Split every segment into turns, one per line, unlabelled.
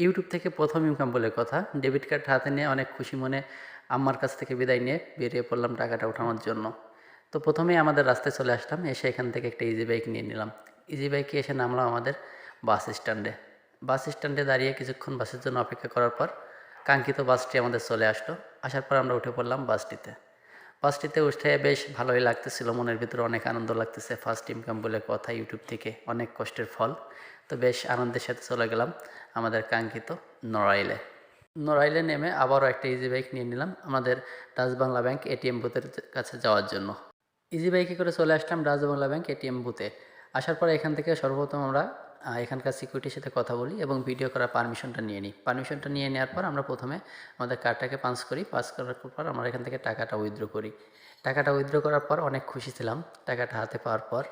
YouTube থেকে প্রথম income বলে কথা। ডেবিট কার্ড হাতে নিয়ে অনেক খুশি মনে আম্মার কাছ থেকে বিদায় নিয়ে বেরিয়ে পড়লাম টাকাটা ওঠানোর জন্য। তো প্রথমেই আমাদের রাস্তায় চলে আসলাম, এসে এখান থেকে একটা ইজি বাইক নিয়ে নিলাম। ইজি বাইকে এসে নামলাম আমাদের বাস স্ট্যান্ডে। বাস স্ট্যান্ডে দাঁড়িয়ে কিছুক্ষণ বাসের জন্য অপেক্ষা করার পর কাঙ্ক্ষিত বাসটি আমাদের চলে আসলো। আসার পর আমরা উঠে পড়লাম বাসটিতে। বাসটিতে উঠে বেশ ভালোই লাগতেছিল, মনের ভিতরে অনেক আনন্দ লাগতেছে। ফার্স্ট ইনকাম বলে কথা, ইউটিউব থেকে অনেক কষ্টের ফল। তো বেশ আনন্দের সাথে চলে গেলাম আমাদের কাঙ্ক্ষিত নড়াইলে। নড়াইলে নেমে আবারও একটা ইজি বাইক নিয়ে নিলাম আমাদের ডাচ বাংলা ব্যাংক এটিএম বুথের কাছে যাওয়ার জন্য। ইজি বাইকে করে চলে আসলাম ডাচ বাংলা ব্যাংক এটিএম বুথে। আসার পর এখান থেকে সর্বপ্রথম আমরা এখানকার সিকিউরিটির সাথে কথা বলি এবং ভিডিও করার পারমিশনটা নিয়ে নিই। পারমিশনটা নিয়ে নেওয়ার পর আমরা প্রথমে আমাদের কার্ডটাকে পাঞ্চ করি। পাঞ্চ করার পর আমরা এখান থেকে টাকাটা উইথড্র করি। টাকাটা উইথড্র করার পর অনেক খুশি ছিলাম। টাকাটা হাতে পাওয়ার পর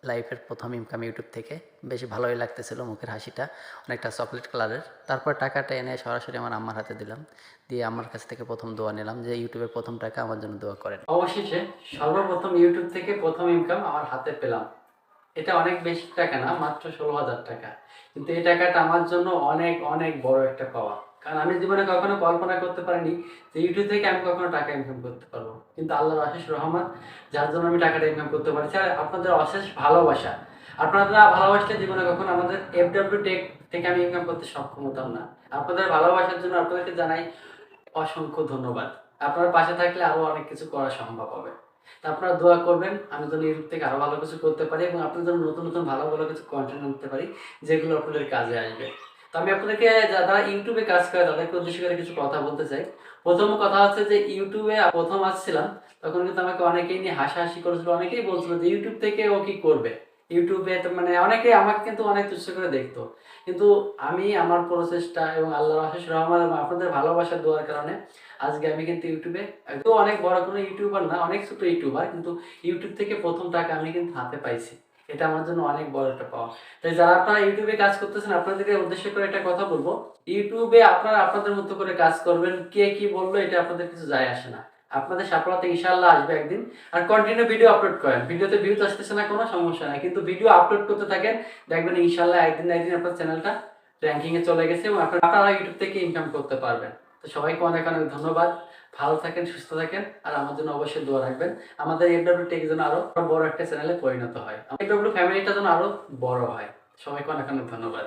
লাইফের প্রথম ইনকাম ইউটিউব থেকে, বেশ ভালোই লাগতেছিল, মুখের হাসিটা অনেকটা চকলেট কালারের। তারপর টাকাটা এনে সরাসরি আমার আম্মার হাতে দিলাম, দিয়ে আমার কাছ থেকে প্রথম দোয়া নিলাম যে ইউটিউবের প্রথম টাকা আমার জন্য দোয়া করেন। অবশেষে সর্বপ্রথম ইউটিউব থেকে প্রথম ইনকাম আমার হাতে পেলাম। এটা অনেক বেশি টাকা না, মাত্র 16,000 টাকা, কিন্তু এই টাকাটা আমার জন্য অনেক অনেক বড় একটা পাওয়া। কারণ আমি জীবনে কখনো কল্পনা করতে পারিনি যে ইউটিউব থেকে আমি কখনো টাকা ইনকাম করতে পারবো, কিন্তু আল্লাহর অশেষ রহমত, যার জন্য আমি টাকাটা ইনকাম করতে পারছি। আর আপনাদের অশেষ ভালোবাসা, আপনারা ভালোবাসলে জীবনে কখনো আমাদের FW টেক থেকে আমি ইনকাম করতে সক্ষম হতাম না। আপনাদের ভালোবাসার জন্য আপনাদেরকে জানাই অসংখ্য ধন্যবাদ। আপনারা পাশে থাকলে আরো অনেক কিছু করা সম্ভব হবে। তা আপনারা দোয়া করবেন আমি যেন ইউটিউব থেকে আরো ভালো কিছু করতে পারি এবং আপনাদের জন্য নতুন নতুন ভালো ভালো কিছু কন্টেন্ট আনতে পারি, যেগুলো আপনাদের কাজে আসবে। তো আমি আপনাদেরকে যারা ইউটিউবে কাজ করে তাদেরকে উদ্দেশ্য করে কিছু কথা বলতে চাই। প্রথম কথা হচ্ছে যে ইউটিউবে প্রথম আসছিলাম তখন কিন্তু আমাকে অনেকেই নিয়ে হাসাহাসি করেছিল, অনেকেই বলছিল যে ইউটিউব থেকে ও কি করবে। ইউটিউবে তো মানে অনেকেই আমাকে কিন্তু অনেক তুচ্ছ করে দেখতো, কিন্তু আমি আমার প্রচেষ্টা এবং আল্লাহর অশেষ রহমত এবং আপনাদের ভালোবাসা দেওয়ার কারণে আজকে আমি কিন্তু ইউটিউবে একদম অনেক বড় কোনো ইউটিউবার না, অনেক ছোট ইউটিউবার, কিন্তু ইউটিউব থেকে প্রথম টাকা আমি কিন্তু হাতে পাইছি। এটা আমার জন্য অনেক বড় একটা পাওয়া। তাই যারা আপনারা ইউটিউবে কাজ করতেছেন আপনাদেরকে উদ্দেশ্য করে একটা কথা বলবো, ইউটিউবে আপনারা আপনাদের মতো করে কাজ করবেন। কে কি বললো এটা আপনাদের কিছু যায় আসে না, আপনাদের সফলতা ইনশাআল্লাহ আসবে একদিন। আর কন্টিনিউ ভিডিও আপলোড করেন, ভিডিওতে ভিউজ আসতেছে না কোনো সমস্যা নাই, কিন্তু ভিডিও আপলোড করতে থাকেন, দেখবেন ইনশাআল্লাহ একদিন না একদিন আপনার চ্যানেলটা র্যাঙ্কিং এ চলে গেছে এবং আপনারা ইউটিউব থেকে ইনকাম করতে পারবেন। তো সবাইকে অনেক অনেক ধন্যবাদ। ভালো থাকেন, সুস্থ থাকেন, আর আমার জন্য অবশ্যই দোয়া রাখবেন। আমাদের FW টেক যেন আরো বড় একটা চ্যানেলে পরিণত হয়, FW ফ্যামিলিটা যেন আরো বড় হয়। সবাইকে অনেক অনেক ধন্যবাদ।